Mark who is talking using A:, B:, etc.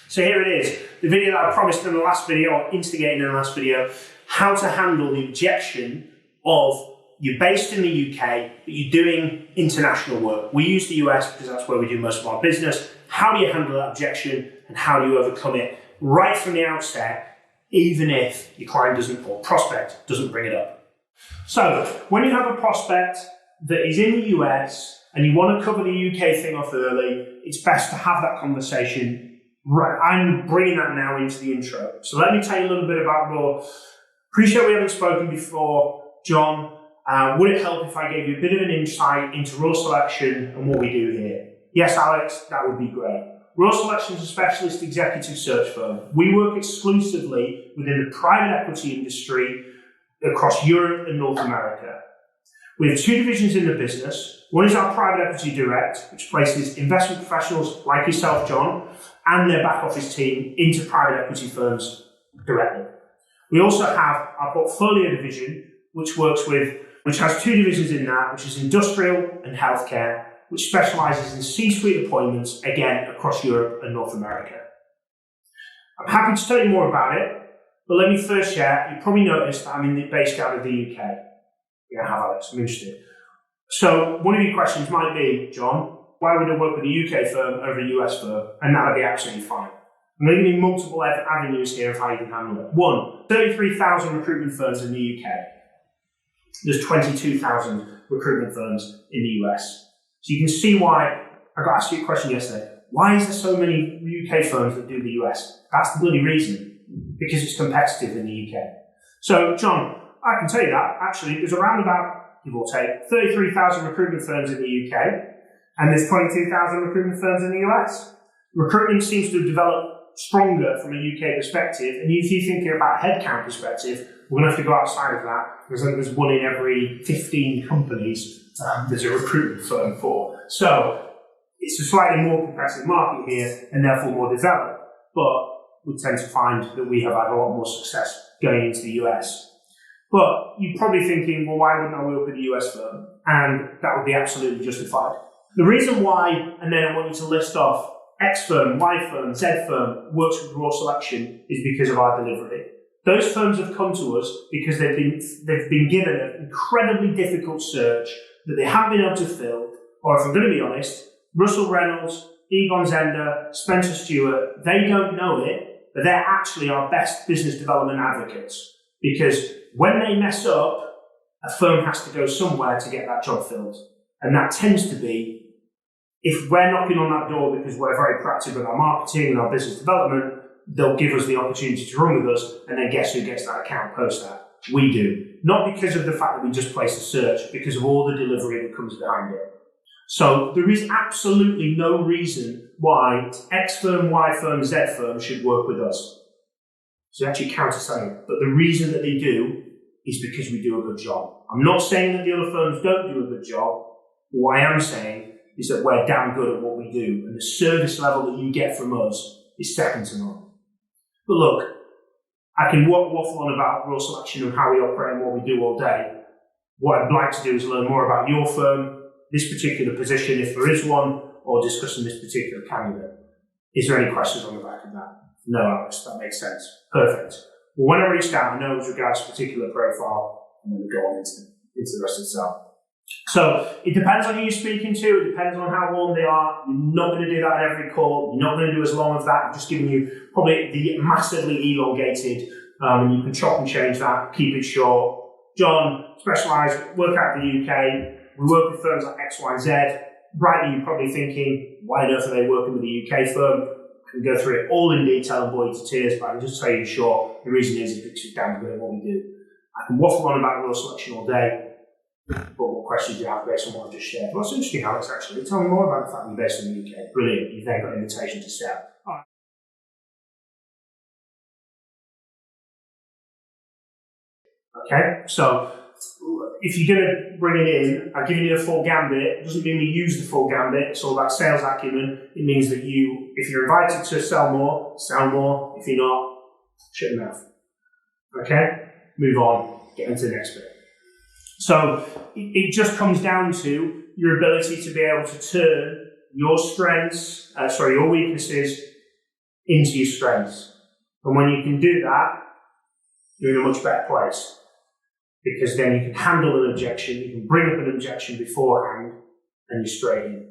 A: So here it is, the video that I promised in the last video, or instigated in the last video, how to handle the objection of you're based in the UK, but you're doing international work. We use the US because that's where we do most of our business. How do you handle that objection and how do you overcome it right from the outset, even if your client doesn't, or prospect doesn't bring it up? So when you have a prospect that is in the US and you want to cover the UK thing off early, it's best to have that conversation. Right, I'm bringing that now into the intro. So let me tell you a little bit about Raw. Appreciate we haven't spoken before, John. Would it help if I gave you a bit of an insight into Raw Selection and what we do here? Yes, Alex, that would be great. Raw Selection is a specialist executive search firm. We work exclusively within the private equity industry across Europe and North America. We have two divisions in the business. One is our private equity direct, which places investment professionals like yourself, John, and their back office team into private equity firms directly. We also have our portfolio division, which has two divisions in that, which is industrial and healthcare, which specializes in C-suite appointments, again, across Europe and North America. I'm happy to tell you more about it, but let me first share, you probably noticed that I'm based out of the UK. Yeah, I have, Alex, I'm interested. So one of your questions might be, John, why would I work with a UK firm over a US firm? And that would be absolutely fine. I'm going to give you multiple avenues here of how you can handle it. One, 33,000 recruitment firms in the UK. There's 22,000 recruitment firms in the US. So you can see why, I got asked you a question yesterday, why is there so many UK firms that do the US? That's the bloody reason, because it's competitive in the UK. So John, I can tell you that, actually, there's around about, give or take, 33,000 recruitment firms in the UK, and there's 22,000 recruitment firms in the US. Recruitment seems to have developed stronger from a UK perspective, and if you're thinking about headcount perspective, we're going to have to go outside of that, because there's one in every 15 companies there's a recruitment firm for. So it's a slightly more competitive market here, and therefore more developed, but we tend to find that we have had a lot more success going into the US. But you're probably thinking, well, why wouldn't I work with a US firm? And that would be absolutely justified. The reason why, and then I want you to list off X firm, Y firm, Z firm works with Raw Selection, is because of our delivery. Those firms have come to us because they've been given an incredibly difficult search that they haven't been able to fill, or if I'm going to be honest, Russell Reynolds, Egon Zender, Spencer Stewart, they don't know it, but they're actually our best business development advocates. Because when they mess up, a firm has to go somewhere to get that job filled. And that tends to be, if we're knocking on that door because we're very proactive with our marketing and our business development, they'll give us the opportunity to run with us, and then guess who gets that account post that? We do. Not because of the fact that we just placed a search, because of all the delivery that comes behind it. So there is absolutely no reason why X firm, Y firm, Z firm should work with us. So actually counter-selling it. But the reason that they do is because we do a good job. I'm not saying that the other firms don't do a good job. What I am saying is that we're damn good at what we do, and the service level that you get from us is second to none. But look, I can waffle on about Raw Selection and how we operate and what we do all day. What I'd like to do is learn more about your firm, this particular position, if there is one, or discussing this particular candidate. Is there any questions on the back of that? No, Alex, that makes sense. Perfect. Well, when I reached out, I know with regards to a particular profile, and then we go on into the rest itself. So it depends on who you're speaking to, it depends on how warm they are. You're not going to do that at every call, you're not going to do as long as that. I'm just giving you probably the massively elongated, and you can chop and change that, keep it short. John, specialised, work out of the UK, we work with firms like X, Y, Z. Rightly, you're probably thinking, why on earth are they working with a UK firm? I can go through it all in detail and bore you to tears, but I can just tell you in short, the reason is because we're damn good at what we do. I can waffle on about Raw Selection all day, but what questions do you have based on what I've just shared? Well, that's interesting, Alex, actually. Tell me more about the fact that you're based in the UK. Brilliant. You've then got an invitation to sell. All right. Okay, so if you're going to bring it in, I've given you the full gambit. It doesn't mean we use the full gambit. It's all about sales acumen. It means that if you're invited to sell more, sell more. If you're not, shut your mouth. Okay, move on, get into the next bit. So it just comes down to your ability to be able to turn your strengths, your weaknesses into your strengths. And when you can do that, you're in a much better place. Because then you can handle an objection, you can bring up an objection beforehand, and you're straight in.